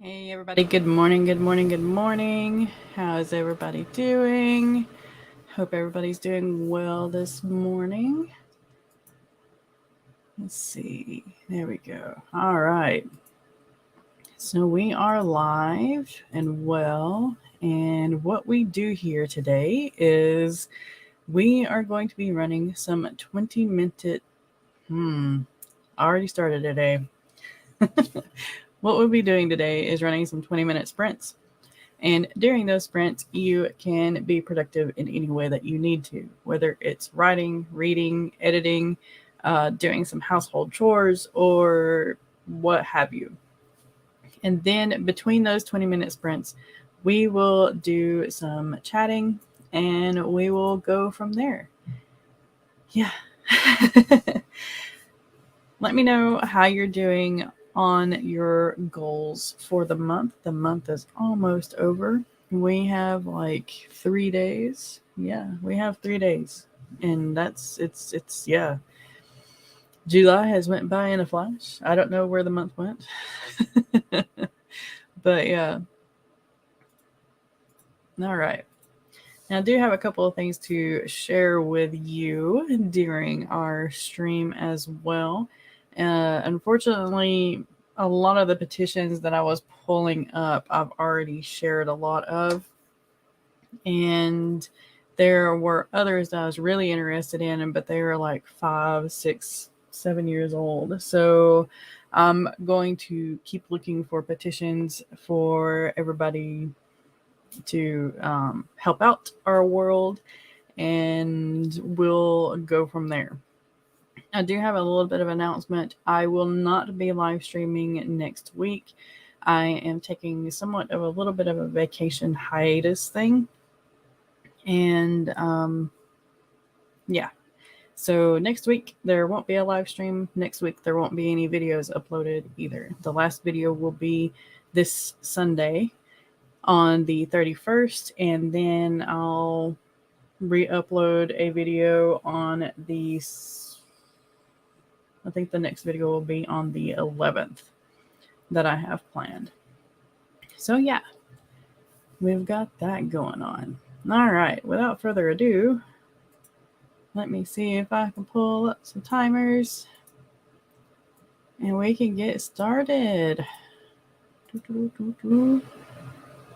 Hey everybody, good morning, good morning, good morning. How's everybody doing? Hope everybody's doing well this morning. Let's see. There we go. All right. So we are live and well. And what we do here today is we are going to be running some 20-minute. I already started today. What we'll be doing today is running some 20-minute sprints. And during those sprints, you can be productive in any way that you need to, whether it's writing, reading, editing, doing some household chores, or what have you. And then between those 20-minute sprints, we will do some chatting and we will go from there. Yeah. Let me know how you're doing on your goals for the month. The month is almost over. We have like 3 days. Yeah, we have 3 days. And it's yeah. July has went by in a flash. I don't know where the month went. But yeah. All right. Now, I do have a couple of things to share with you during our stream as well. Unfortunately, a lot of the petitions that I was pulling up, I've already shared a lot of. And there were others that I was really interested in, but they were like 5, 6, 7 years old. So I'm going to keep looking for petitions for everybody to help out our world, and we'll go from there. I do have a little bit of announcement. I will not be live streaming next week. I am taking somewhat of a little bit of a vacation hiatus thing. And yeah. So next week there won't be a live stream. Next week there won't be any videos uploaded either. The last video will be this Sunday on the 31st, and then I'll re-upload a video on the, I think the next video will be on the 11th that I have planned. So yeah, we've got that going on. All right, without further ado, let me see if I can pull up some timers and we can get started.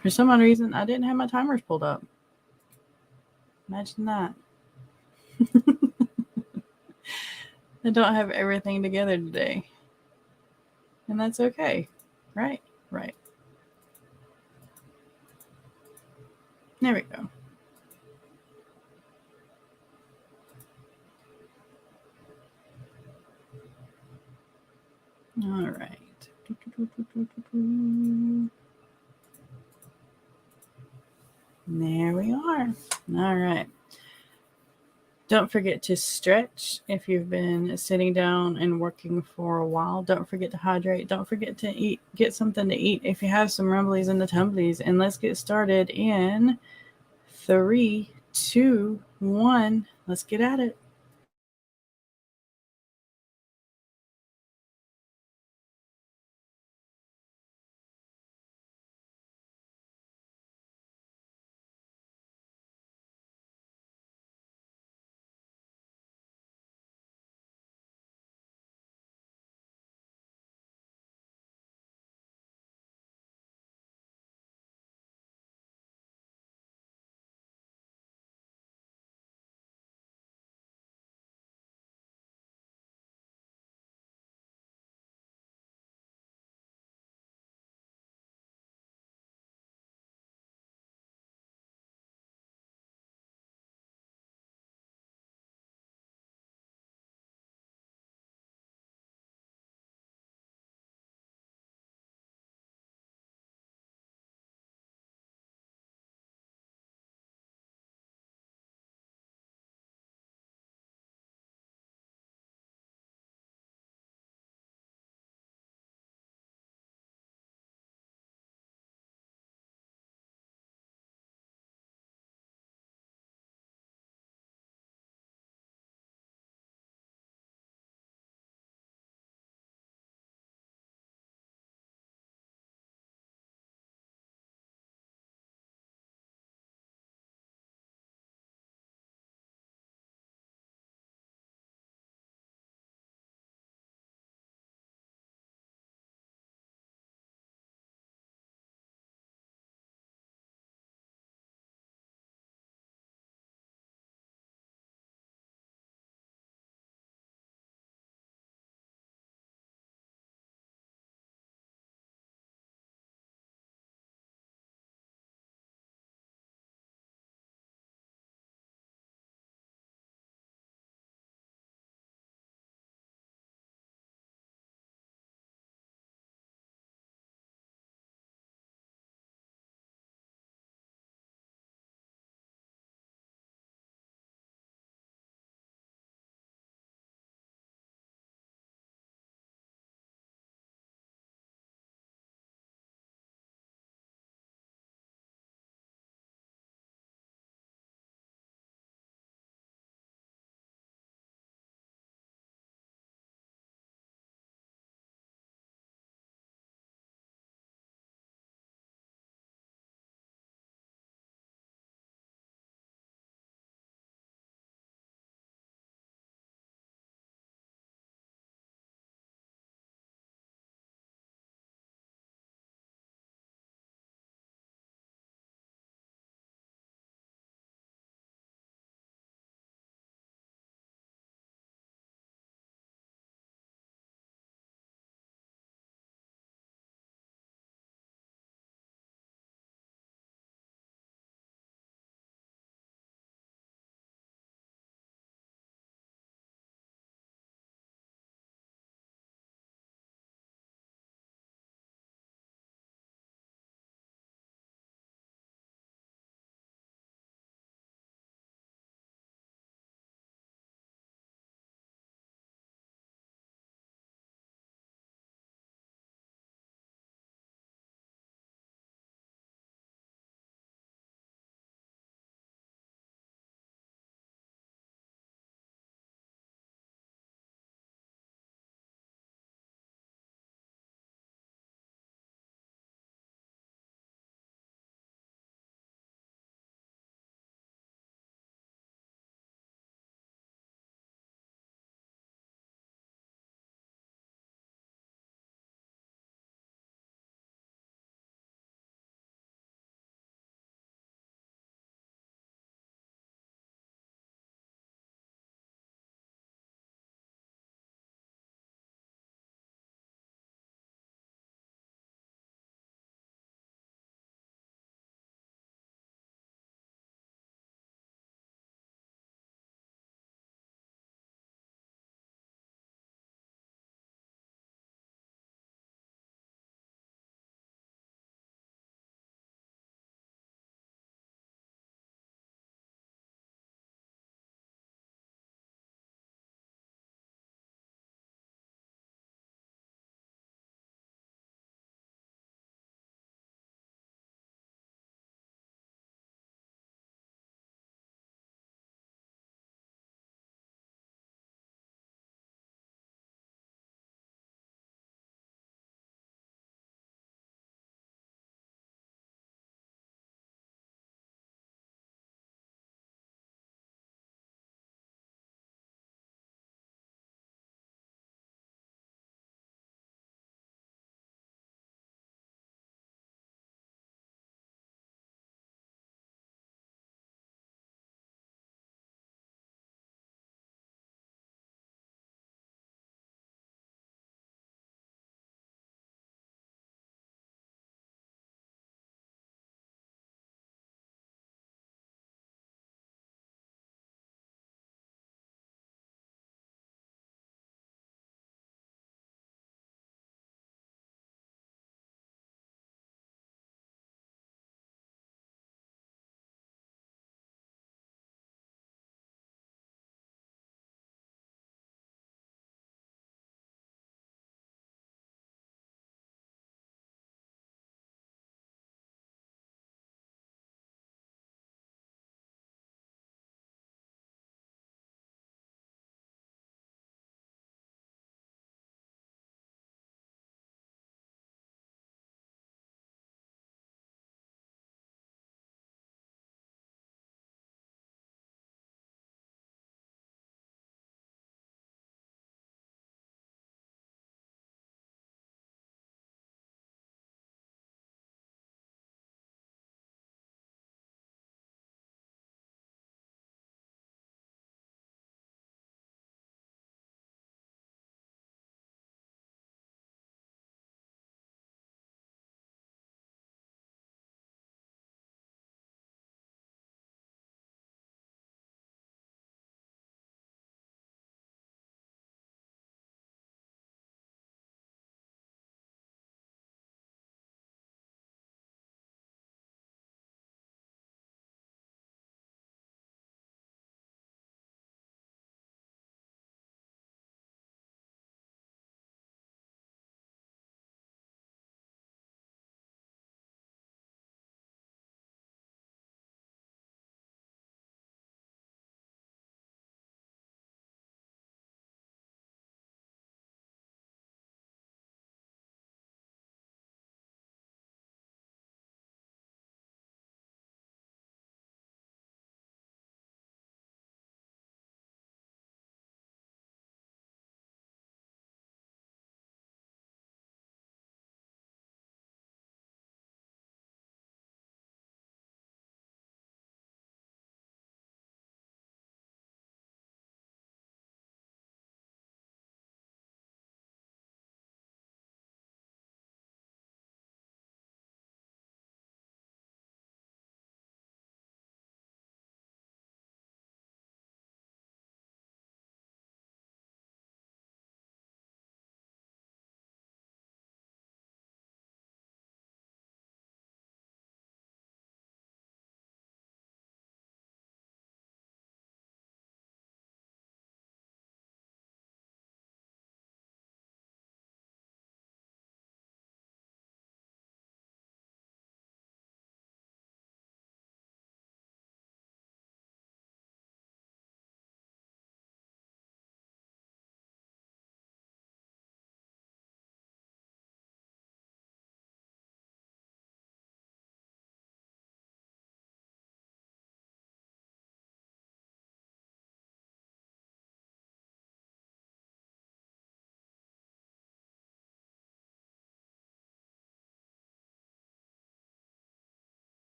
For some odd reason, I didn't have my timers pulled up. Imagine that. I don't have everything together today. And that's okay. Right? Right. There we go. All right. There we are. All right. Don't forget to stretch if you've been sitting down and working for a while. Don't forget to hydrate. Don't forget to eat. Get something to eat if you have some rumblies and the tumblies. And let's get started in 3, 2, 1. Let's get at it.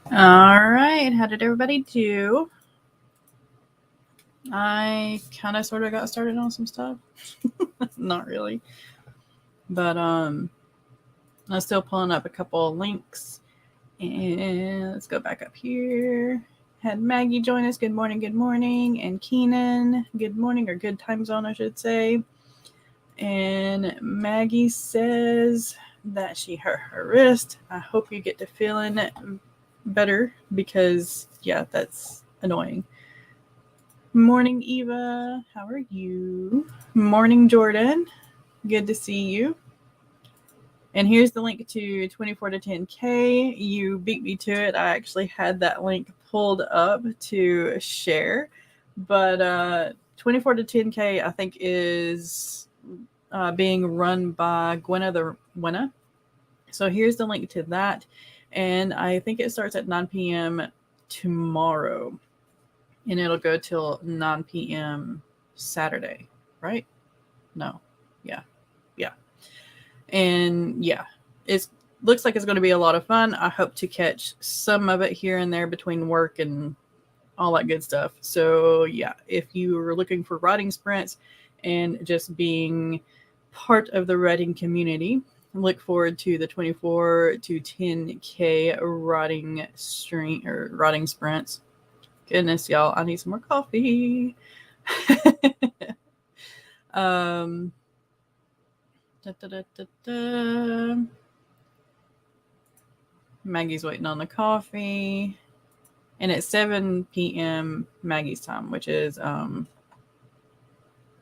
All right. How did everybody do? I kind of sort of got started on some stuff. Not really. But I'm still pulling up a couple of links. And let's go back up here. Had Maggie join us. Good morning, good morning. And Keenan, good morning, or good time zone, I should say. And Maggie says that she hurt her wrist. I hope you get to feeling better because, yeah, that's annoying. Morning, Eva. How are you? Morning, Jordan. Good to see you. And here's the link to 24 to 10K. You beat me to it. I actually had that link pulled up to share. But 24 to 10K, I think, is being run by Gwenna the Winna. So here's the link to that. And I think it starts at 9 p.m. tomorrow. And it'll go till 9 p.m. Saturday, right? No. Yeah. And yeah, it looks like it's going to be a lot of fun. I hope to catch some of it here and there between work and all that good stuff. So yeah, if you are looking for writing sprints and just being part of the writing community, look forward to the 24 to 10K writing stream or writing sprints. Goodness, y'all, I need some more coffee. Maggie's waiting on the coffee. And it's 7 p.m. Maggie's time, which is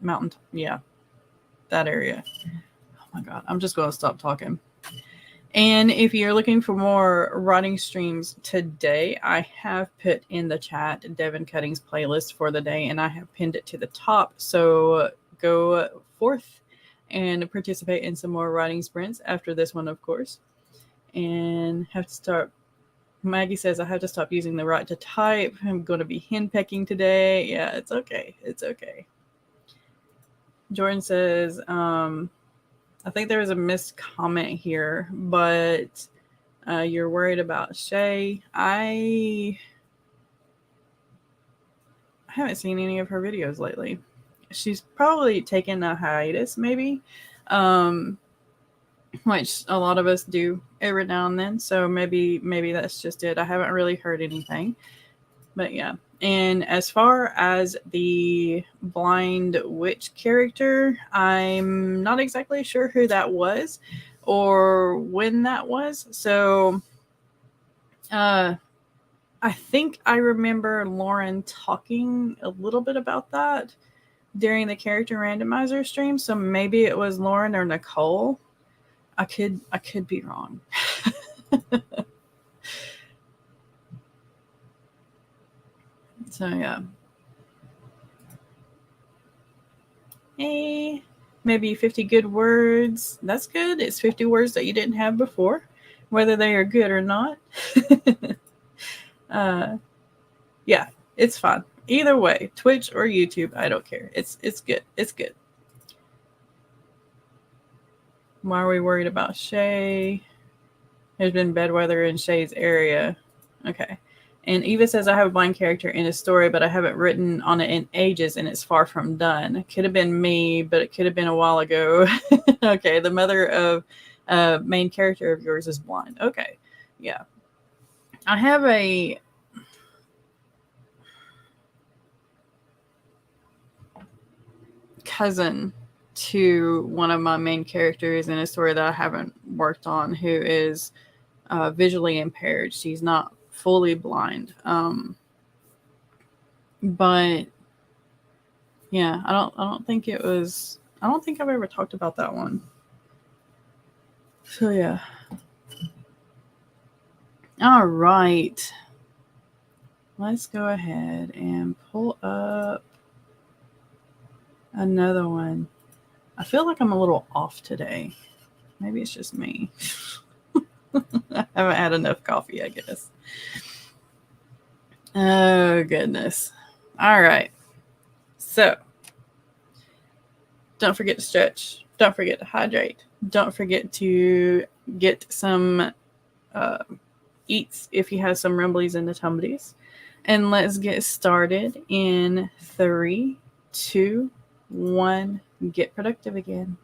mountain. Yeah, that area. Oh my God, I'm just going to stop talking. And if you're looking for more writing streams today, I have put in the chat Devin Cutting's playlist for the day, and I have pinned it to the top. So go forth and participate in some more writing sprints after this one, of course. And have to start. Maggie says I have to stop using the right to type. I'm going to be henpecking today. Yeah, it's okay. It's okay. Jordan says, I think there was a missed comment here, but you're worried about Shay. I haven't seen any of her videos lately. She's probably taken a hiatus, maybe, which a lot of us do every now and then. So maybe that's just it. I haven't really heard anything, but yeah. And as far as the blind witch character, I'm not exactly sure who that was or when that was. So I think I remember Lauren talking a little bit about that during the character randomizer stream. So maybe it was Lauren or Nicole. I could be wrong. So yeah. Hey, maybe 50 good words. That's good. It's 50 words that you didn't have before, whether they are good or not. Yeah, it's fine. Either way, Twitch or YouTube, I don't care. It's good. It's good. Why are we worried about Shay? There's been bad weather in Shay's area. Okay. And Eva says, I have a blind character in a story, but I haven't written on it in ages, and it's far from done. It could have been me, but it could have been a while ago. Okay. The mother of main character of yours is blind. Okay. Yeah. I have a cousin to one of my main characters in a story that I haven't worked on who is visually impaired. She's not fully blind. But yeah, I don't think it was. I don't think I've ever talked about that one. So yeah. All right. Let's go ahead and pull up another one. I feel like I'm a little off today. Maybe it's just me. I haven't had enough coffee, I guess. Oh, goodness. All right. So, don't forget to stretch. Don't forget to hydrate. Don't forget to get some eats if you have some rumblies and the tumblies. And let's get started in 3, 2, 1. Get productive again.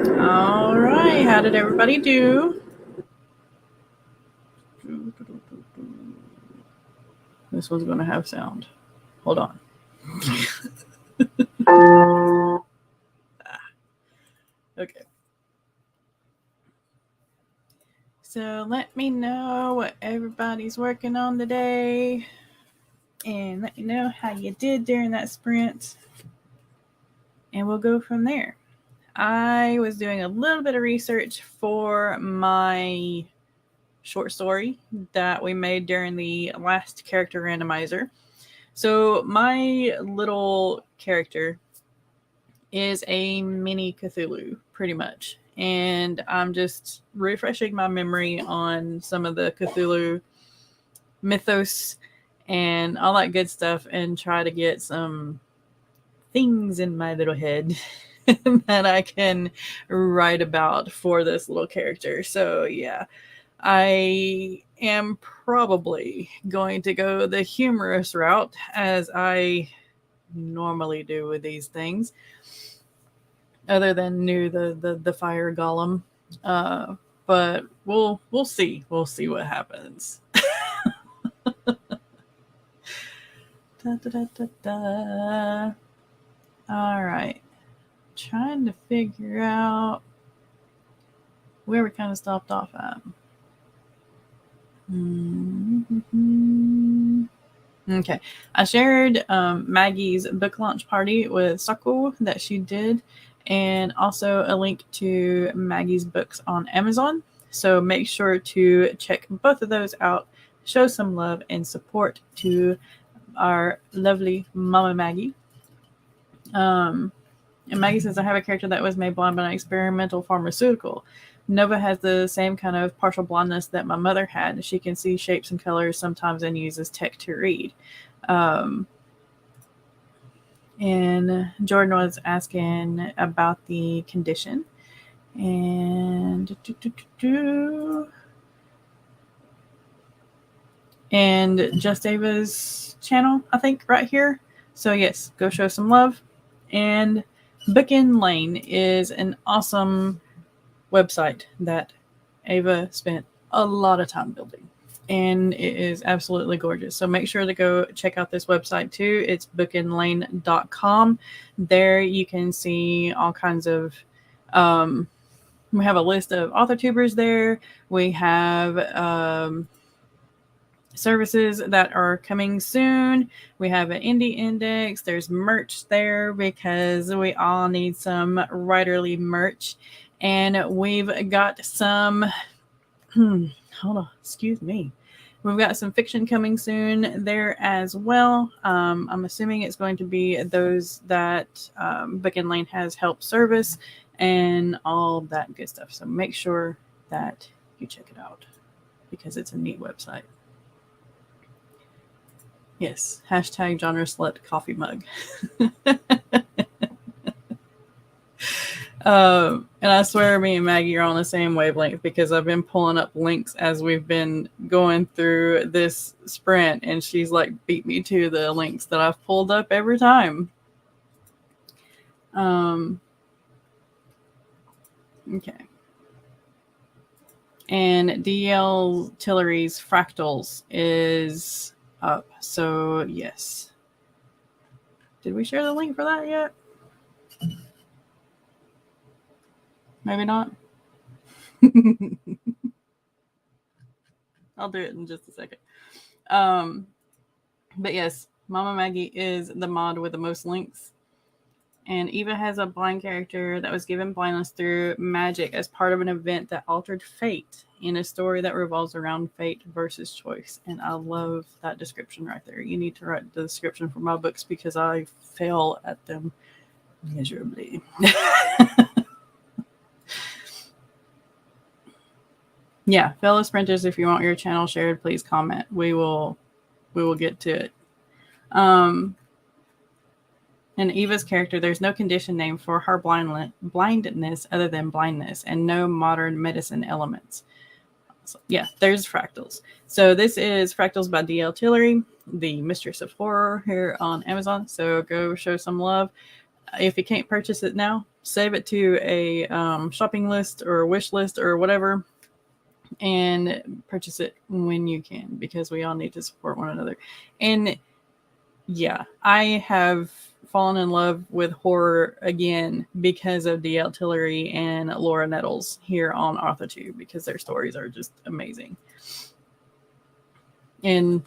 All right, how did everybody do? This one's going to have sound. Hold on. Okay. So let me know what everybody's working on today. And let me know how you did during that sprint. And we'll go from there. I was doing a little bit of research for my short story that we made during the last character randomizer. So my little character is a mini Cthulhu, pretty much. And I'm just refreshing my memory on some of the Cthulhu mythos and all that good stuff and try to get some things in my little head that I can write about for this little character. So yeah, I am probably going to go the humorous route as I normally do with these things, other than the fire golem. But we'll see. We'll see what happens. Da, da, da, da, da. All right. Trying to figure out where we kind of stopped off at. Mm-hmm. Okay. I shared Maggie's book launch party with Sako that she did, and also a link to Maggie's books on Amazon. So make sure to check both of those out. Show some love and support to our lovely Mama Maggie. And Maggie says, I have a character that was made blind by an experimental pharmaceutical. Nova has the same kind of partial blindness that my mother had. She can see shapes and colors sometimes and uses tech to read. And Jordan was asking about the condition. And Just Ava's channel, I think, right here. So yes, go show some love. And Bookend Lane is an awesome website that Ava spent a lot of time building, and it is absolutely gorgeous. So make sure to go check out this website too. It's bookandlane.com. There you can see all kinds of we have a list of author tubers there. We have services that are coming soon. We have an indie index. There's merch there because we all need some writerly merch. And we've got some, hold on, excuse me. We've got some fiction coming soon there as well. I'm assuming it's going to be those that Book and Lane has helped service and all that good stuff. So make sure that you check it out because it's a neat website. Yes, hashtag genre slut coffee mug. And I swear me and Maggie are on the same wavelength because I've been pulling up links as we've been going through this sprint, and she's like beat me to the links that I've pulled up every time. Okay. And DL Tillery's Fractals is up. So yes. Did we share the link for that yet? Maybe not. I'll do it in just a second. But yes, Mama Maggie is the mod with the most links. And Eva has a blind character that was given blindness through magic as part of an event that altered fate in a story that revolves around fate versus choice. And I love that description right there. You need to write the description for my books because I fail at them miserably. Yeah, fellow sprinters, if you want your channel shared, please comment. We will get to it. In Eva's character, there's no condition name for her blindness other than blindness and no modern medicine elements. So, yeah, there's Fractals. So this is Fractals by DL Tillery, the Mistress of Horror here on Amazon. So go show some love. If you can't purchase it now, save it to a shopping list or wish list or whatever, and purchase it when you can, because we all need to support one another. And yeah, I have fallen in love with horror again because of DL Tillery and Laura Nettles here on AuthorTube, because their stories are just amazing. And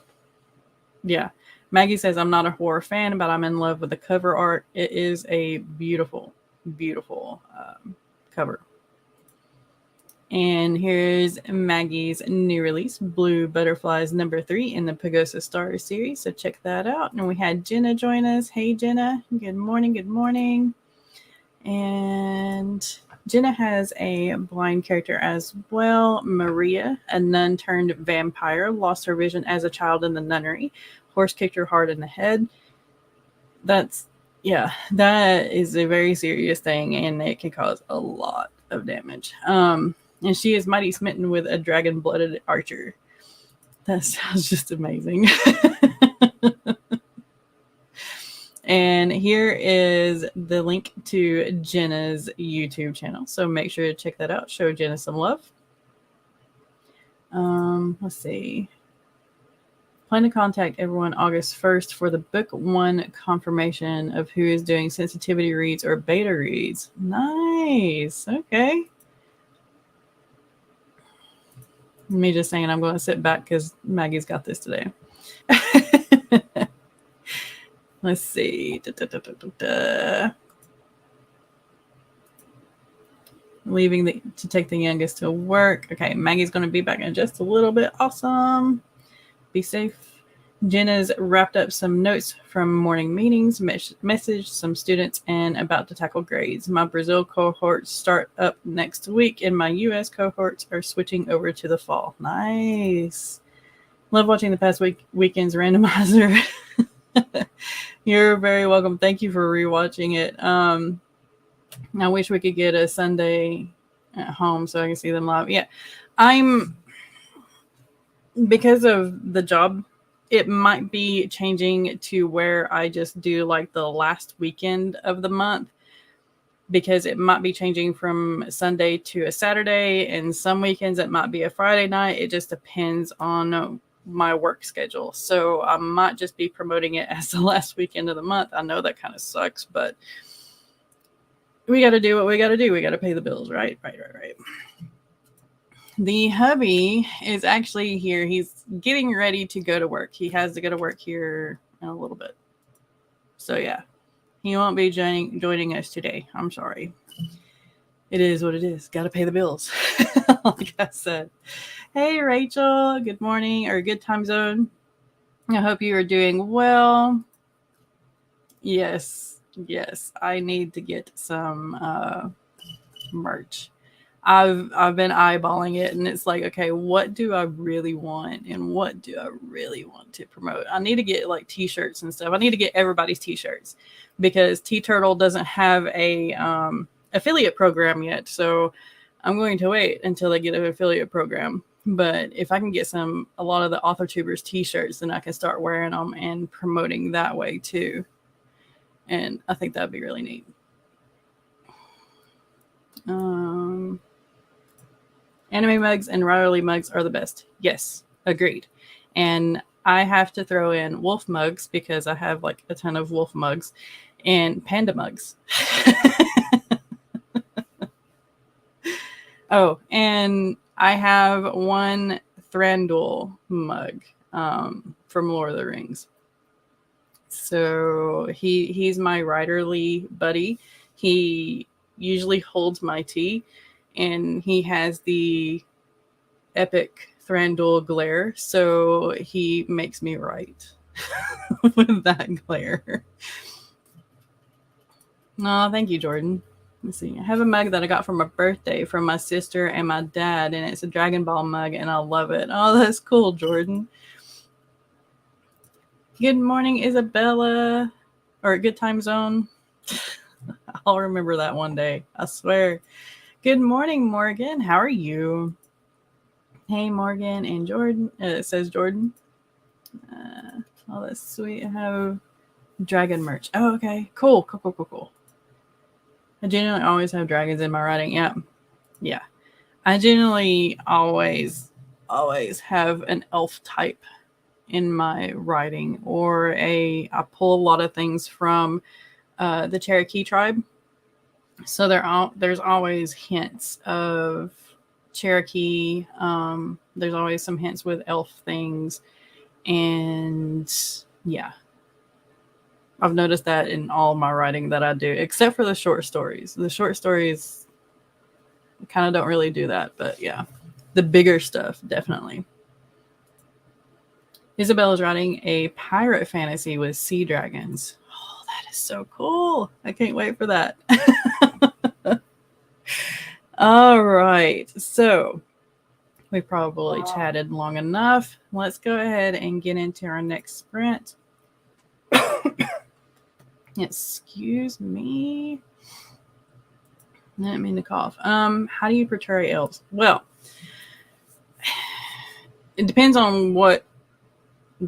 yeah, Maggie says, I'm not a horror fan, but I'm in love with the cover art. It is a beautiful, beautiful cover. And here's Maggie's new release, Blue Butterflies #3 in the Pagosa Stars series. So check that out. And we had Jenna join us. Hey, Jenna. Good morning. Good morning. And Jenna has a blind character as well. Maria, a nun turned vampire, lost her vision as a child in the nunnery. Horse kicked her hard in the head. That is a very serious thing, and it can cause a lot of damage. And she is mighty smitten with a dragon-blooded archer. That sounds just amazing. And here is the link to Jenna's YouTube channel. So make sure to check that out. Show Jenna some love. Let's see. Plan to contact everyone August 1st for the book 1 confirmation of who is doing sensitivity reads or beta reads. Nice. Okay. Me just saying I'm going to sit back because Maggie's got this today. Let's see. Leaving to take the youngest to work. Okay, Maggie's going to be back in just a little bit. Awesome. Be safe. Jenna's wrapped up some notes from morning meetings, messaged some students, and about to tackle grades. My Brazil cohorts start up next week, and my U.S. cohorts are switching over to the fall. Nice. Love watching the past weekend's randomizer. You're very welcome. Thank you for rewatching it. I wish we could get a Sunday at home so I can see them live. Yeah, because of the job, it might be changing to where I just do like the last weekend of the month, because it might be changing from Sunday to a Saturday, and some weekends it might be a Friday night. It just depends on my work schedule. So I might just be promoting it as the last weekend of the month. I know that kind of sucks, but we got to do what we got to do. We got to pay the bills, right? Right. The hubby is actually here. He's getting ready to go to work. He has to go to work here in a little bit. So yeah, he won't be joining us today. I'm sorry. It is what it is. Got to pay the bills. Like I said. Hey, Rachel. Good morning, or good time zone. I hope you are doing well. Yes. I need to get some merch. I've been eyeballing it, and it's like, okay, what do I really want, and what do I really want to promote? I need to get like t-shirts and stuff. I need to get everybody's t-shirts, because T-Turtle doesn't have a affiliate program yet. So I'm going to wait until they get an affiliate program. But if I can get a lot of the AuthorTubers t-shirts, then I can start wearing them and promoting that way too. And I think that'd be really neat. Anime mugs and Riley mugs are the best. Yes, agreed. And I have to throw in wolf mugs, because I have like a ton of wolf mugs, and panda mugs. Oh, and I have one Thranduil mug from Lord of the Rings. So he's my writerly buddy. He usually holds my tea, and he has the epic Thranduil glare, so he makes me write with that glare. No, thank you, Jordan. Let's see. I have a mug that I got for my birthday from my sister and my dad, and it's a Dragon Ball mug, and I love it. Oh, that's cool, Jordan. Good morning, Isabella. Or good time zone. I'll remember that one day. I swear. Good morning, Morgan. How are you? Hey, Morgan and Jordan. It says Jordan. Oh, that's sweet. I have dragon merch. Oh, okay. Cool. I genuinely always have dragons in my writing. Yeah. Yeah. I genuinely always have an elf type in my writing, or I pull a lot of things from the Cherokee tribe. So there's always hints of Cherokee. There's always some hints with elf things, and yeah, I've noticed that in all my writing that I do, except for the short stories. The short stories kind of don't really do that, but yeah, the bigger stuff definitely. Isabel is writing a pirate fantasy with sea dragons. Oh, that is so cool. I can't wait for that. All right. So we probably chatted long enough. Let's go ahead and get into our next sprint. Excuse me. I didn't mean to cough. How do you portray elves? Well, it depends on what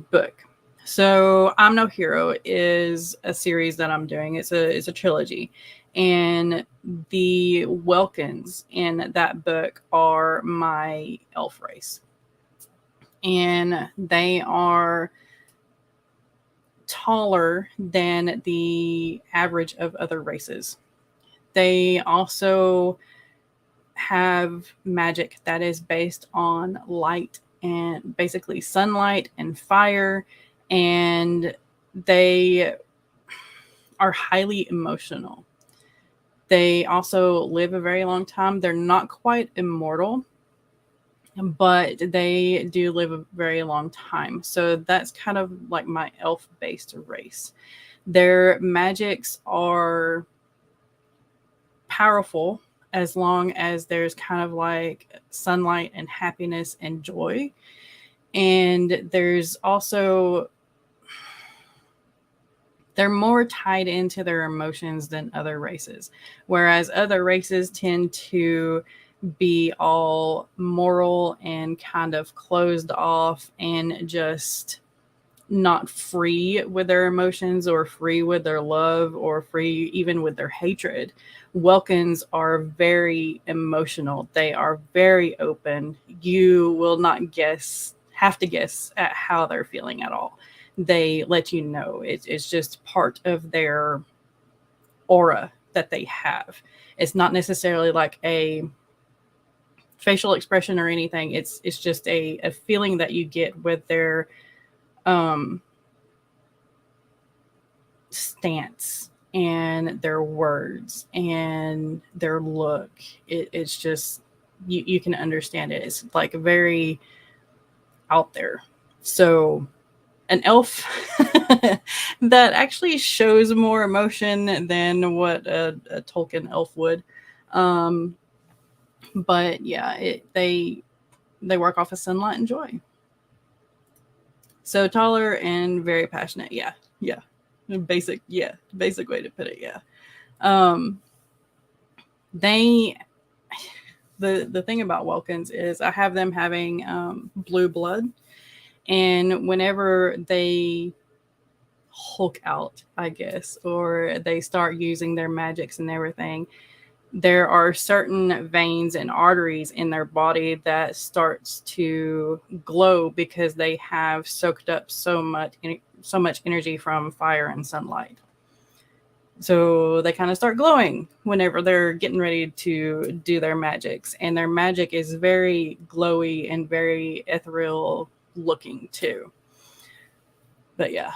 book. So I'm No Hero is a series that I'm doing. It's a trilogy. And the Welkins in that book are my elf race. And they are taller than the average of other races. They also have magic that is based on light and basically sunlight and fire, and they are highly emotional. They also live a very long time. They're not quite immortal, but they do live a very long time. So that's kind of like my elf-based race. Their magics are powerful as long as there's kind of like sunlight and happiness and joy. And there's also, they're more tied into their emotions than other races, whereas other races tend to be all moral and kind of closed off and just not free with their emotions or free with their love or free even with their hatred. Welkins are very emotional. They are very open. You will not have to guess at how they're feeling at all. They let you know. It's just part of their aura that they have. It's not necessarily like a facial expression or anything. It's just a feeling that you get with their stance and their words and their look. It's just you can understand it. It's like very out there. So an elf that actually shows more emotion than what a Tolkien elf would. But yeah, they work off of sunlight and joy. So taller and very passionate. Yeah. Basic way to put it. Yeah. They the thing about Welkins is I have them having blue blood, and whenever they Hulk out, I guess, or they start using their magics and everything, there are certain veins and arteries in their body that starts to glow because they have soaked up so much energy from fire and sunlight. So they kind of start glowing whenever they're getting ready to do their magics, and their magic is very glowy and very ethereal looking too. But yeah,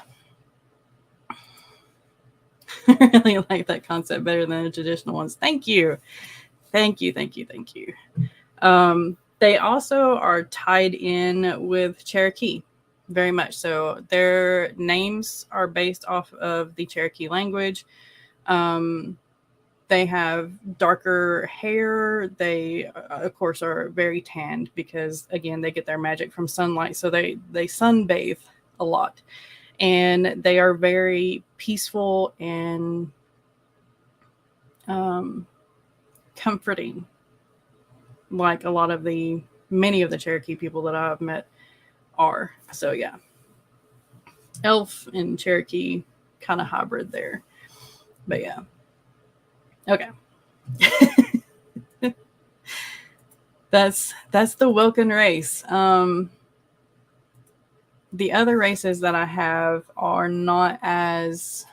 I really like that concept better than the traditional ones. Thank you. They also are tied in with Cherokee, very much so. Their names are based off of the Cherokee language. They have darker hair. They, of course, are very tanned because, again, they get their magic from sunlight. So they sunbathe a lot. And they are very peaceful and comforting, like many of the Cherokee people that I've met are. So yeah, elf and Cherokee kind of hybrid there. But yeah. Okay. That's the Wilkin race. The other races that I have are not as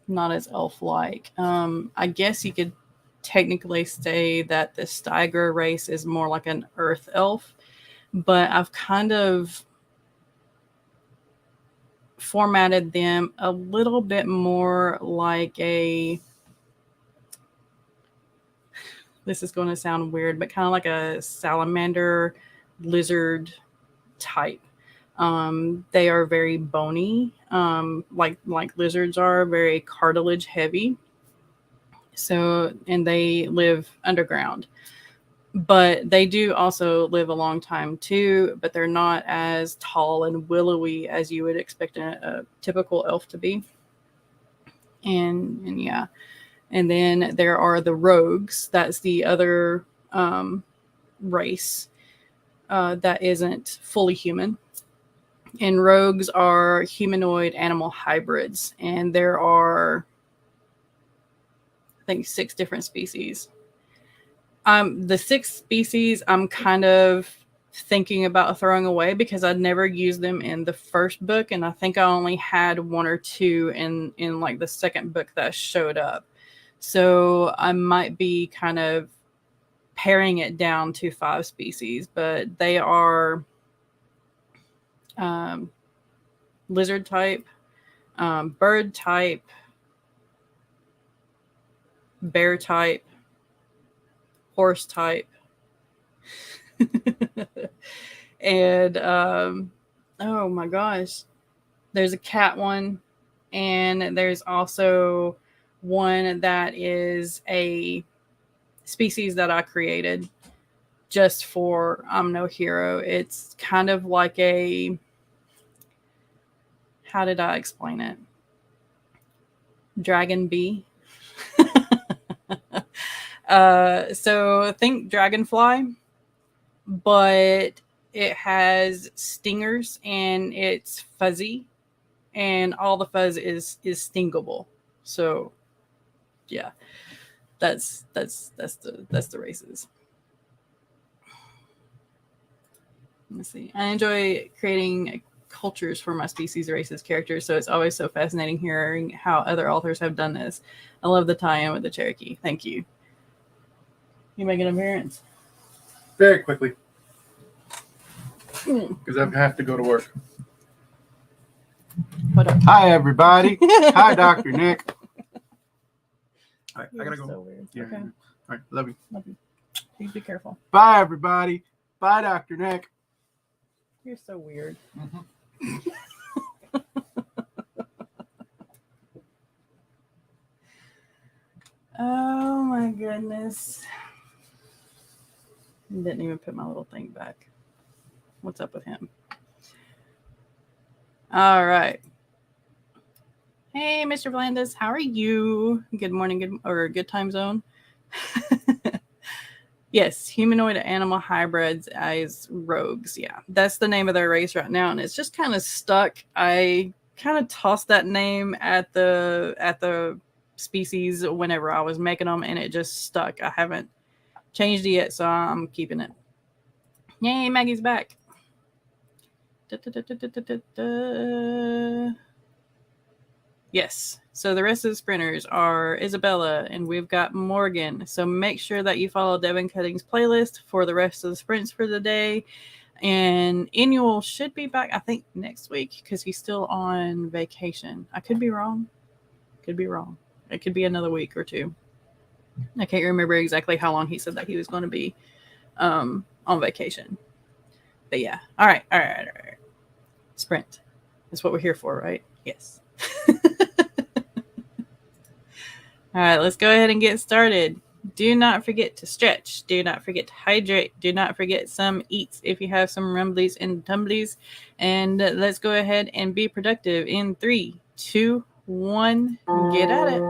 elf-like. I guess you could technically say that the Steiger race is more like an earth elf, but I've kind of formatted them a little bit more like a, this is going to sound weird, but kind of like a salamander lizard type. They are very bony, like lizards are, very cartilage heavy. So, and they live underground, but they do also live a long time too. But they're not as tall and willowy as you would expect a typical elf to be. And yeah, and then there are the rogues. That's the other race that isn't fully human. And rogues are humanoid animal hybrids, and there are, I think, 6 different species. The 6 species I'm kind of thinking about throwing away because I'd never used them in the first book, and I think I only had 1 or 2 in like the second book that showed up. So I might be kind of paring it down to 5 species, but they are lizard type, bird type, bear type, horse type, and oh my gosh, there's a cat one, and there's also one that is a species that I created just for I'm No Hero. It's kind of like a, how did I explain it? Dragon bee. So think dragonfly, but it has stingers and it's fuzzy, and all the fuzz is stingable. So yeah, that's the races. Let's see. I enjoy creating cultures for my species races characters, so it's always so fascinating hearing how other authors have done this. I love the tie-in with the Cherokee. Thank you. You make an appearance? Very quickly. Because I have to go to work. What up? Hi, everybody. Hi, Dr. Nick. All right, I gotta go. So weird. Yeah. Okay. All right, love you. Love you. Please be careful. Bye, everybody. Bye, Dr. Nick. You're so weird. Mm-hmm. Oh my goodness. Didn't even put my little thing back. What's up with him? All right. Hey, Mr. Blandis, how are you? Good morning, good time zone. Yes, humanoid animal hybrids as rogues. Yeah, that's the name of their race right now, and it's just kind of stuck. I kind of tossed that name at the species whenever I was making them, and it just stuck. I haven't changed it yet, so I'm keeping it. Yay, Maggie's back. Da, da, da, da, da, da, da. Yes. So the rest of the sprinters are Isabella, and we've got Morgan. So make sure that you follow Devin Cutting's playlist for the rest of the sprints for the day. And Annual should be back, I think, next week because he's still on vacation. I could be wrong. Could be wrong. It could be another week or 2. I can't remember exactly how long he said that he was going to be on vacation. But yeah. All right. Sprint. That's what we're here for, right? Yes. All right, let's go ahead and get started. Do not forget to stretch. Do not forget to hydrate. Do not forget some eats if you have some rumblies and tumblies. And let's go ahead and be productive in 3, 2, 1. Get at it.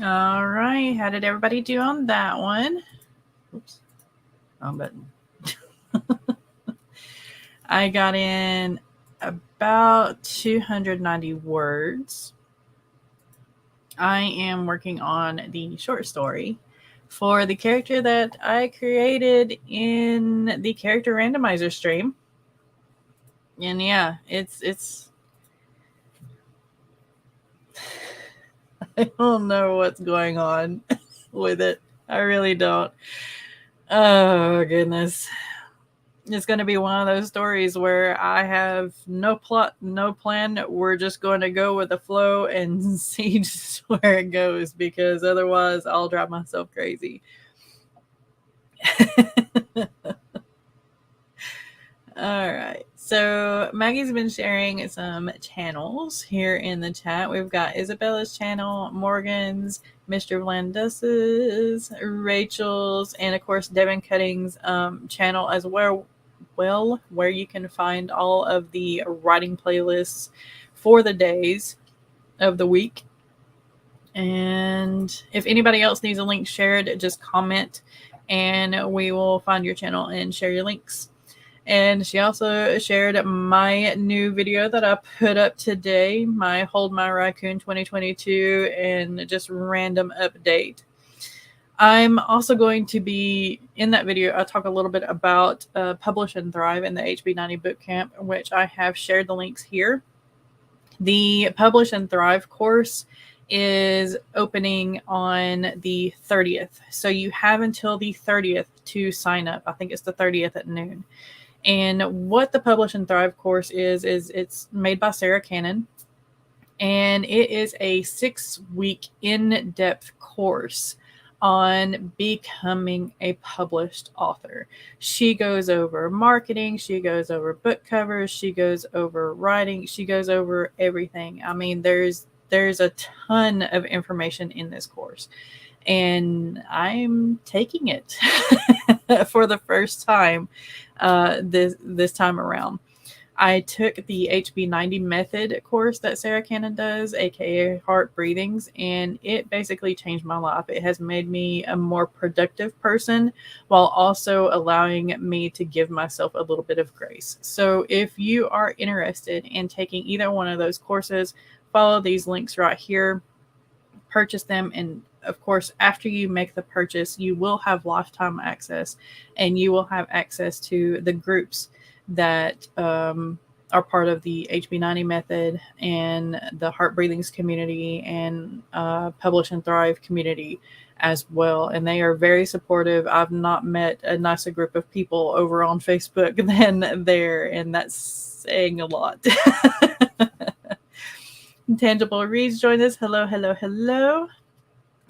All right. How did everybody do on that one? Oops. Wrong button. I got in about 290 words. I am working on the short story for the character that I created in the character randomizer stream. And yeah, it's I don't know what's going on with it. I really don't. Oh goodness. It's going to be one of those stories where I have no plot, no plan. We're just going to go with the flow and see just where it goes, because otherwise I'll drive myself crazy. All right. So Maggie's been sharing some channels here in the chat. We've got Isabella's channel, Morgan's, Mr. Blandus's, Rachel's, and of course Devin Cutting's channel as well, where you can find all of the writing playlists for the days of the week. And if anybody else needs a link shared, just comment and we will find your channel and share your links. And she also shared my new video that I put up today, my Hold My Raccoon 2022, and just random update. I'm also going to be, in that video, I talk a little bit about Publish and Thrive in the HB90 Bootcamp, which I have shared the links here. The Publish and Thrive course is opening on the 30th. So you have until the 30th to sign up. I think it's the 30th at noon. And what the Publish and Thrive course is it's made by Sarah Cannon. And it is a 6-week in-depth course on becoming a published author. She goes over marketing, she goes over book covers, she goes over writing, she goes over everything. I mean, there's a ton of information in this course. And I'm taking it for the first time this time around. I took the HB90 method course that Sarah Cannon does, aka Heart Breathings, and it basically changed my life. It has made me a more productive person while also allowing me to give myself a little bit of grace. So if you are interested in taking either one of those courses, follow these links right here, purchase them, and of course, after you make the purchase, you will have lifetime access, and you will have access to the groups that are part of the HB90 method and the Heart Breathings community and Publish and Thrive community as well. And they are very supportive. I've not met a nicer group of people over on Facebook than there, and that's saying a lot. Tangible Reads joined us. Hello, hello, hello.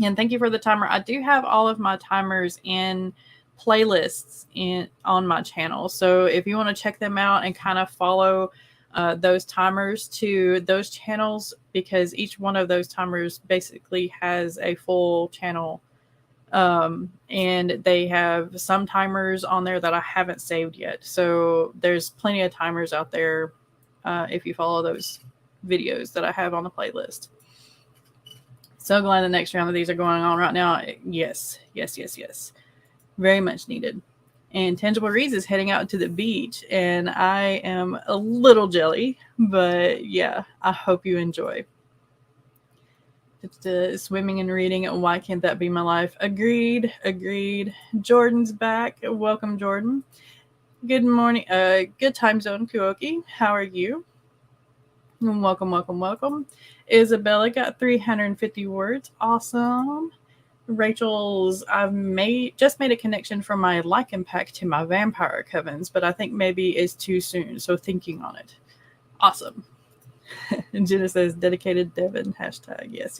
And thank you for the timer. I do have all of my timers in playlists on my channel. So if you want to check them out and kind of follow those timers to those channels, because each one of those timers basically has a full channel. And they have some timers on there that I haven't saved yet. So there's plenty of timers out there if you follow those videos that I have on the playlist. So glad the next round of these are going on right now. Yes. Very much needed. And Tangible Reads is heading out to the beach, and I am a little jelly, but yeah, I hope you enjoy. It's swimming and reading. Why can't that be my life? Agreed. Jordan's back. Welcome, Jordan. Good morning. Good time zone, Kuoki. How are you? Welcome. Isabella got 350 words. Awesome. Rachel's, I've just made a connection from my lichen pack to my vampire covens, but I think maybe it's too soon, so thinking on it. Awesome. And Jenna says, dedicated Devin, hashtag. Yes.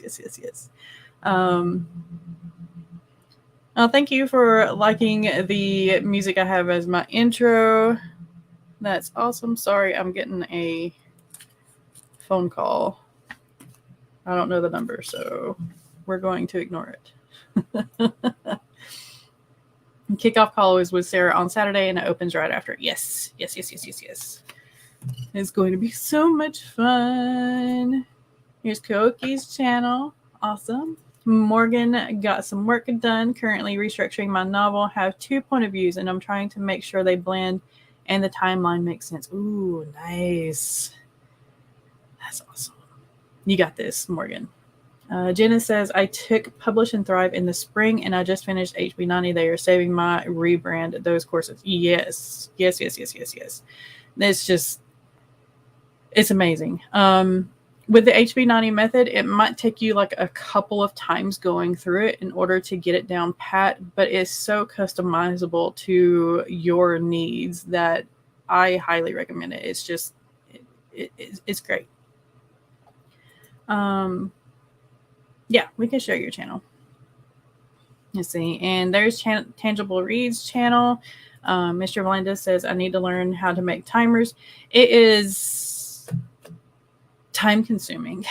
Thank you for liking the music I have as my intro. That's awesome. Sorry, I'm getting a phone call. I don't know the number, so we're going to ignore it. Kickoff call is with Sarah on Saturday, and it opens right after. Yes. It's going to be so much fun. Here's Koki's channel. Awesome. Morgan got some work done. Currently restructuring my novel. Have 2 point of views, and I'm trying to make sure they blend and the timeline makes sense. Ooh, nice. That's awesome. You got this, Morgan. Jenna says, I took Publish and Thrive in the spring, and I just finished HB90. They are saving my rebrand those courses. Yes. It's amazing. With the HB90 method, it might take you like a couple of times going through it in order to get it down pat, but it's so customizable to your needs that I highly recommend it. It's just, it's great. Yeah, we can share your channel. Let's see. And there's Tangible Reads channel. Mr. Valenda says, I need to learn how to make timers. It is time consuming.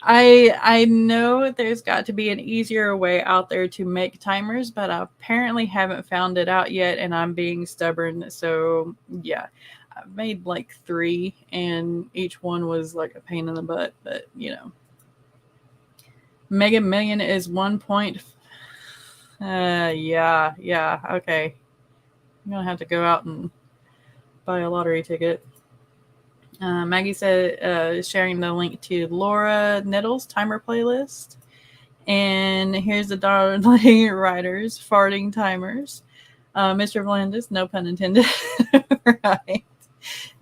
I know there's got to be an easier way out there to make timers, but I apparently haven't found it out yet, and I'm being stubborn. So yeah, I've made like 3, and each one was like a pain in the butt, but you know. Mega Million is 1 point. Yeah, okay. I'm gonna have to go out and buy a lottery ticket. Maggie said, sharing the link to Laura Nettles' timer playlist. And here's the Darling Writers farting timers. Mr. Valandis, no pun intended. Right.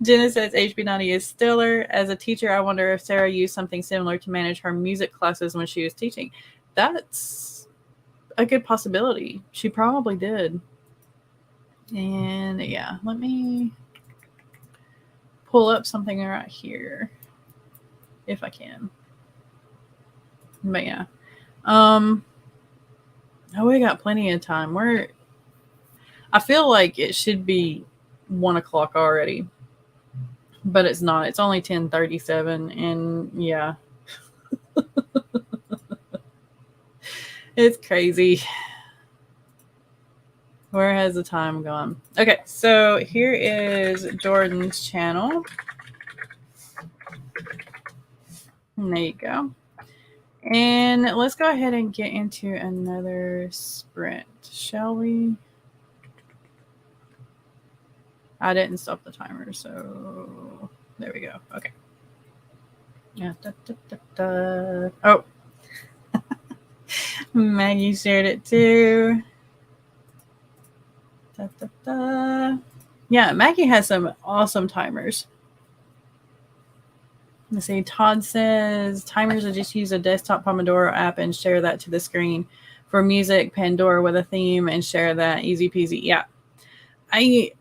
Jenna says HB90 is stellar. As a teacher, I wonder if Sarah used something similar to manage her music classes when she was teaching. That's a good possibility. She probably did. And yeah, let me pull up something right here if I can. But yeah. Oh, we got plenty of time. I feel like it should be 1 o'clock already, but it's not. It's only 10:37, and yeah. It's crazy. Where has the time gone? Okay, so here is Jordan's channel. And there you go. And let's go ahead and get into another sprint, shall we? I didn't stop the timer, so there we go. Okay. Yeah. Oh. Maggie shared it too. Yeah, Maggie has some awesome timers. Let's see. Todd says timers are just use a desktop Pomodoro app and share that to the screen. For music, Pandora with a theme and share that. Easy peasy. Yeah. I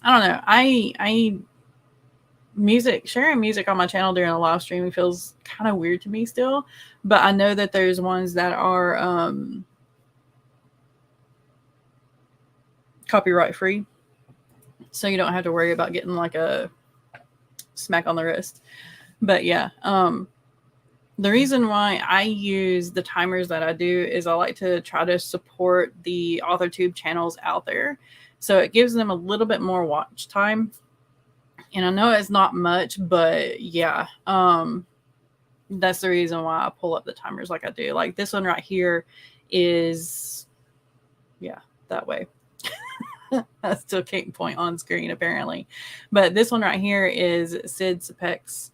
don't know. I sharing music on my channel during a live stream feels kind of weird to me still, but I know that there's ones that are copyright free, so you don't have to worry about getting like a smack on the wrist. But yeah, the reason why I use the timers that I do is I like to try to support the AuthorTube channels out there, so it gives them a little bit more watch time. And I know it's not much, but yeah, that's the reason why I pull up the timers like I do. Like this one right here is, yeah, that way. I still can't point on screen apparently. But this one right here is Sid Sapek's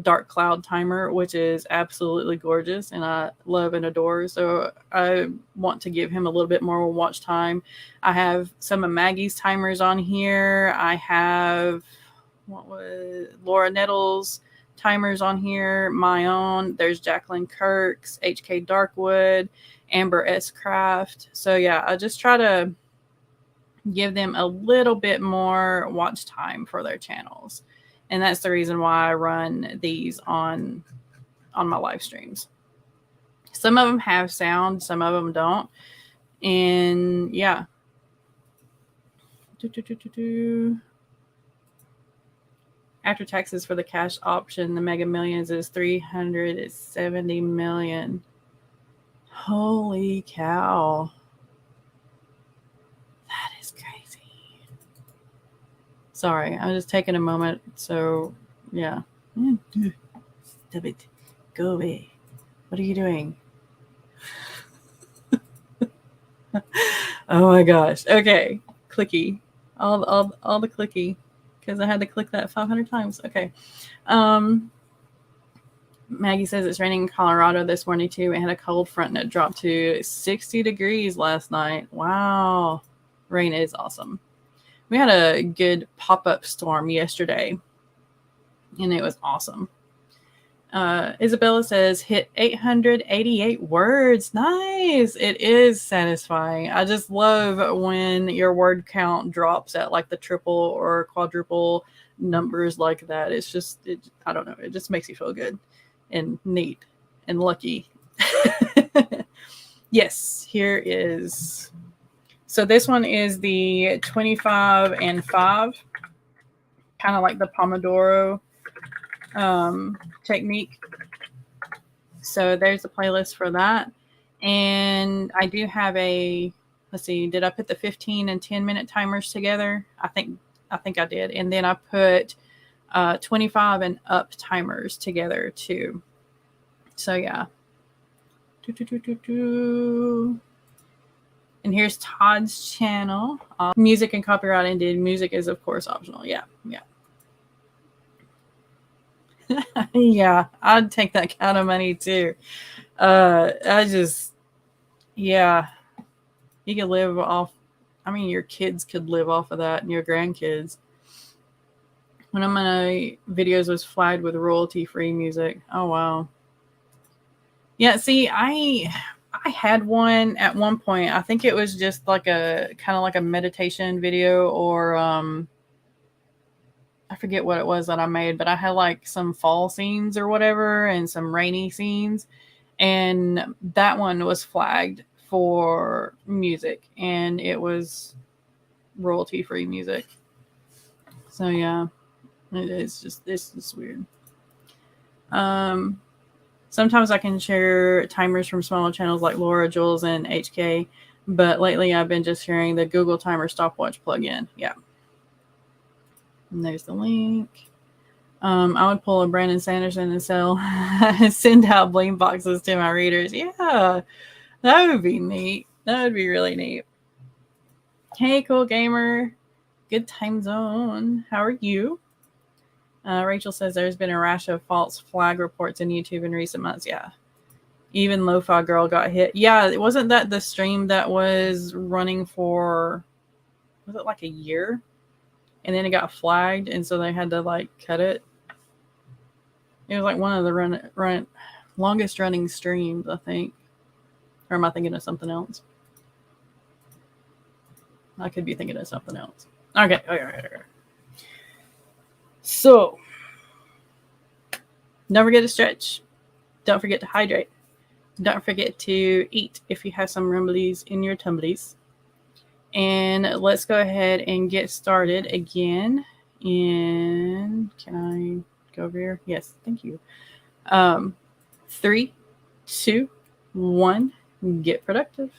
Dark Cloud timer, which is absolutely gorgeous and I love and adore. So I want to give him a little bit more watch time. I have some of Maggie's timers on here. I have Laura Nettles timers on here, my own. There's Jacqueline Kirk's, HK Darkwood, Amber S. Craft. So yeah, I just try to give them a little bit more watch time for their channels. And that's the reason why I run these on my live streams. Some of them have sound, some of them don't. And yeah. After taxes for the cash option, the Mega Millions is 370 million. Holy cow. That is crazy. Sorry, I'm just taking a moment. So, yeah. Stop it. Go away. What are you doing? Oh my gosh. Okay. Clicky. All the clicky. Because I had to click that 500 times. Okay. Maggie says it's raining in Colorado this morning too. It had a cold front and it dropped to 60 degrees last night. Wow. Rain is awesome. We had a good pop-up storm yesterday and it was awesome. Isabella says hit 888 words. Nice. It is satisfying. I just love when your word count drops at like the triple or quadruple numbers like that. It's just, I don't know. It just makes you feel good and neat and lucky. Yes, here is. So this one is the 25 and 5, kind of like the Pomodoro technique. So there's a playlist for that. And I do have a, let's see, did I put the 15 and 10-minute timers together? I think I did. And then I put 25 and up timers together too. So yeah. And here's Todd's channel. Music and copyright ended. Music is of course optional. Yeah. Yeah, I'd take that kind of money too. Yeah, you could live off. I mean, your kids could live off of that, and your grandkids. One of my videos was flagged with royalty-free music. Oh wow. Yeah, see, I had one at one point. I think it was just like a kind of like a meditation video, or I forget what it was that I made, but I had like some fall scenes or whatever and some rainy scenes. And that one was flagged for music and it was royalty free music. So yeah, it's just weird. Sometimes I can share timers from smaller channels like Laura, Jules, and HK, but lately I've been just sharing the Google Timer stopwatch plugin. Yeah. And there's the link. I would pull a Brandon Sanderson and send out bling boxes to my readers. Yeah, that would be neat. That would be really neat. Hey, cool gamer. Good time zone. How are you? Rachel says there's been a rash of false flag reports in YouTube in recent months. Yeah. Even Lo-Fi Girl got hit. Yeah, wasn't that the stream that was running for, was it like a year? And then it got flagged, and so they had to like cut it. It was like one of the longest running streams, I think. Or am I thinking of something else? I could be thinking of something else. Okay. So, don't forget to stretch. Don't forget to hydrate. Don't forget to eat if you have some rumblies in your tumblies. And let's go ahead and get started again. And can I go over here? Yes, thank you. 3, 2, 1, get productive.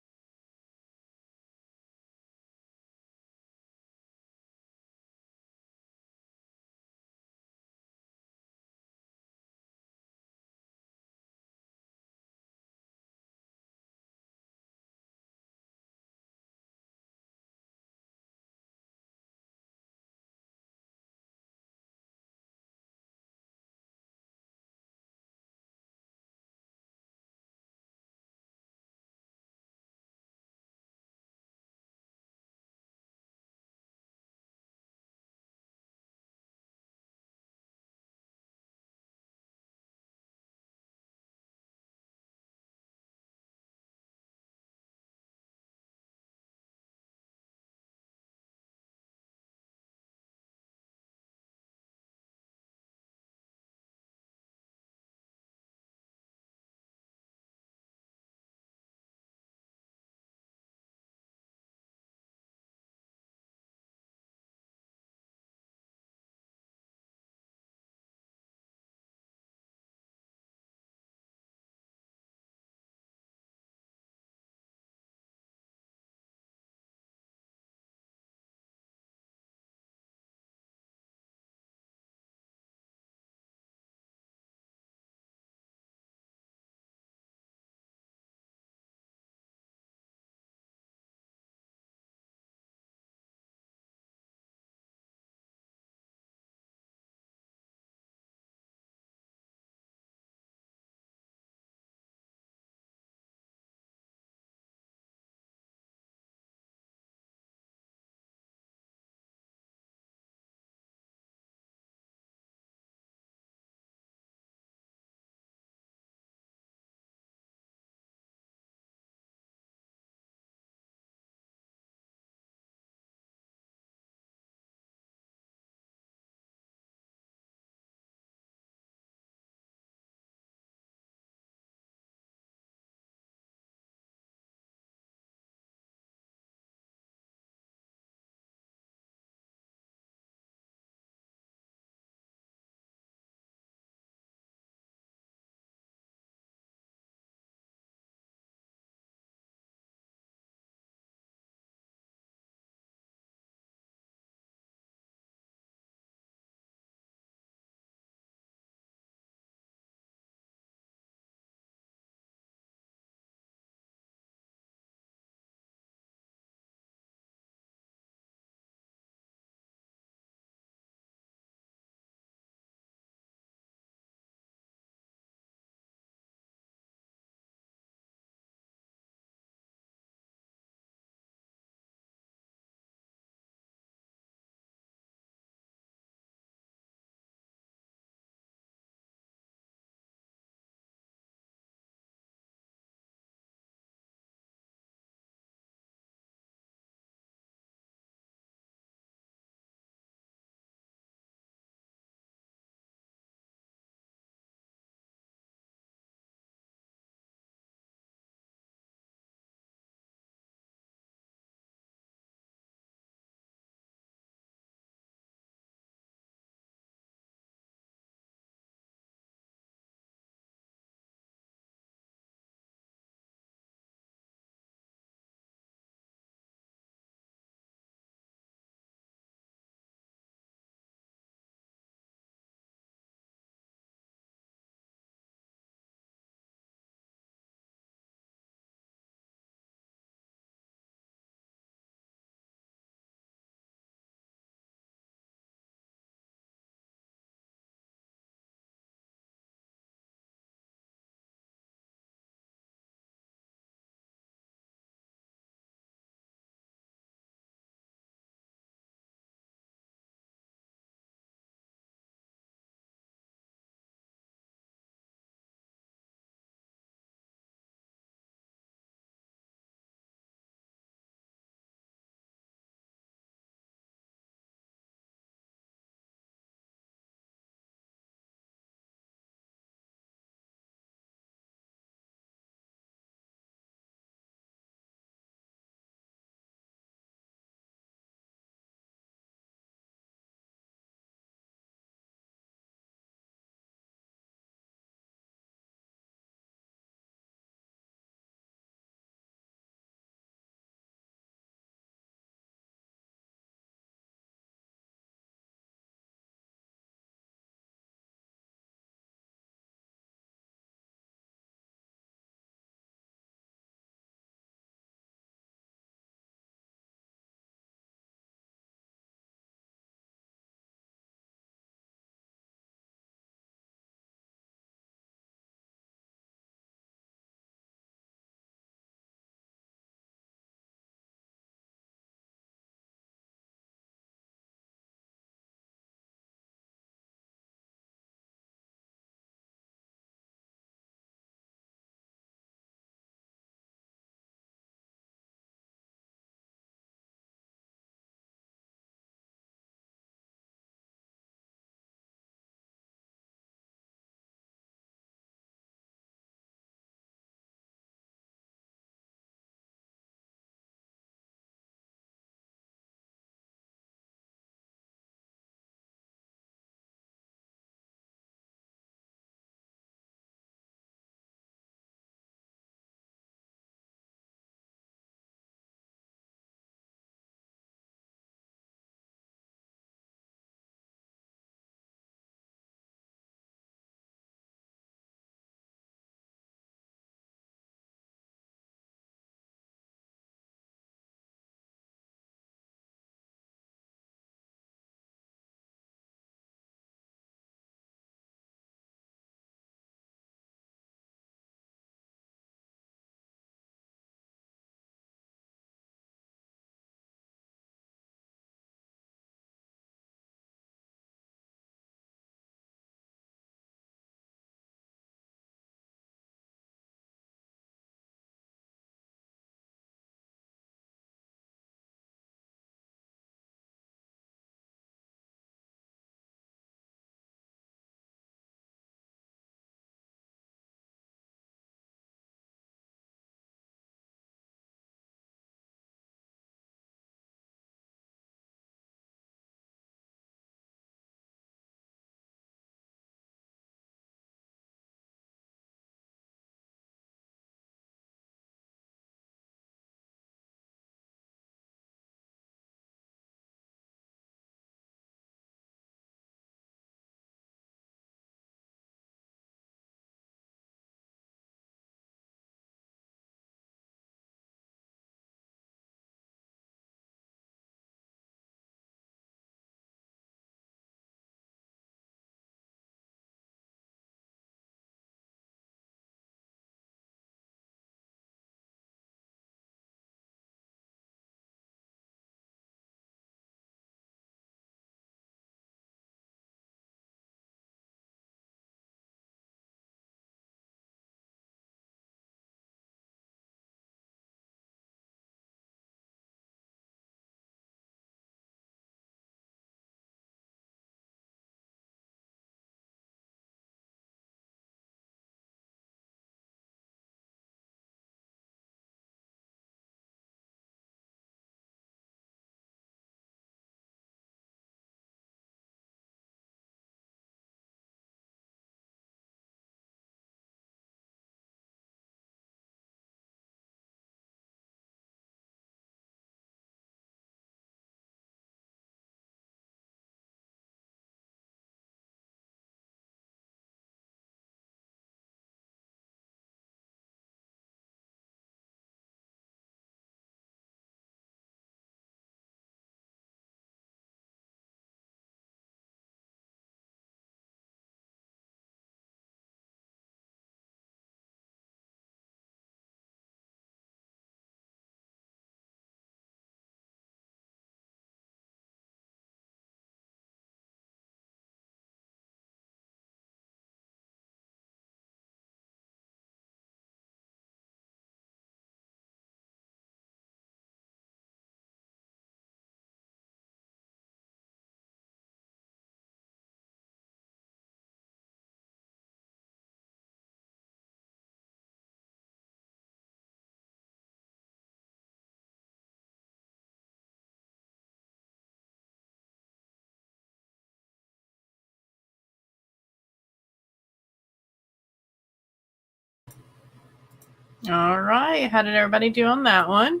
All right. How did everybody do on that one?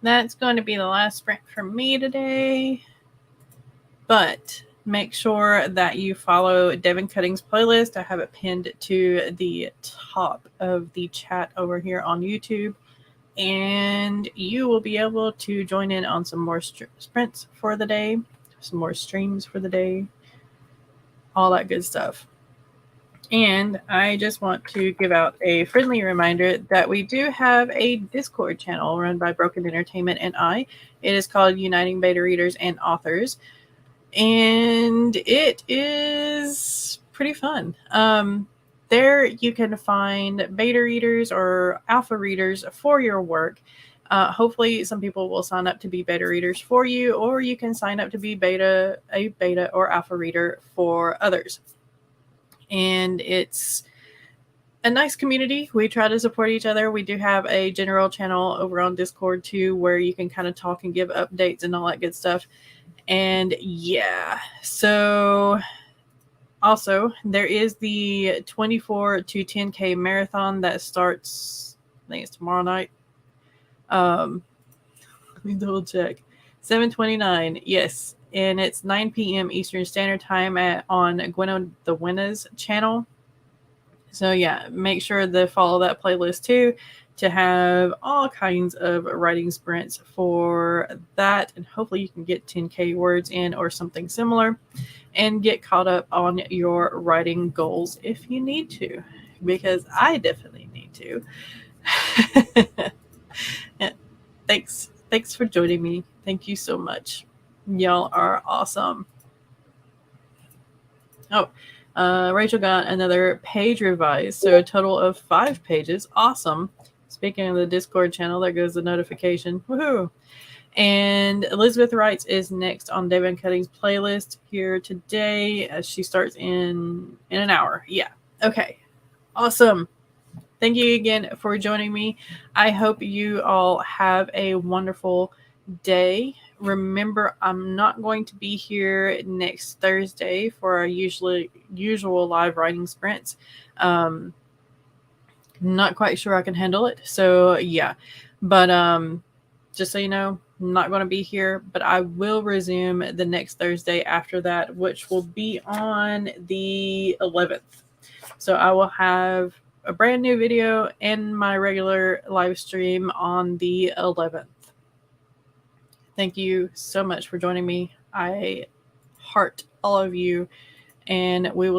That's going to be the last sprint for me today. But make sure that you follow Devin Cutting's playlist. I have it pinned to the top of the chat over here on YouTube. And you will be able to join in on some more sprints for the day, some more streams for the day, all that good stuff. And I just want to give out a friendly reminder that we do have a Discord channel run by Broken Entertainment and I. It is called Uniting Beta Readers and Authors. And it is pretty fun. There you can find beta readers or alpha readers for your work. Hopefully some people will sign up to be beta readers for you, or you can sign up to be a beta or alpha reader for others. And it's a nice community. We try to support each other. We do have a general channel over on Discord too, where you can kind of talk and give updates and all that good stuff. And yeah, so also there is the 24 to 10K marathon that starts, I think it's tomorrow night. Let me double check. 7:29, yes. And it's 9 p.m. Eastern Standard Time on Gweno the Winna's channel. So yeah, make sure to follow that playlist too to have all kinds of writing sprints for that. And hopefully you can get 10K words in or something similar and get caught up on your writing goals if you need to, because I definitely need to. Yeah. Thanks for joining me. Thank you so much. Y'all are awesome. Oh, Rachel got another page revised, so a total of 5 pages. Awesome. Speaking of the Discord channel, there goes the notification. Woohoo! And Elizabeth Wrights is next on Devin Cutting's playlist here today, as she starts in an hour. Yeah. Okay. Awesome. Thank you again for joining me. I hope you all have a wonderful day. Remember, I'm not going to be here next Thursday for our usual live writing sprints. Not quite sure I can handle it. So yeah, but just so you know, I'm not going to be here, but I will resume the next Thursday after that, which will be on the 11th. So I will have a brand new video and my regular live stream on the 11th. Thank you so much for joining me. I heart all of you, and we will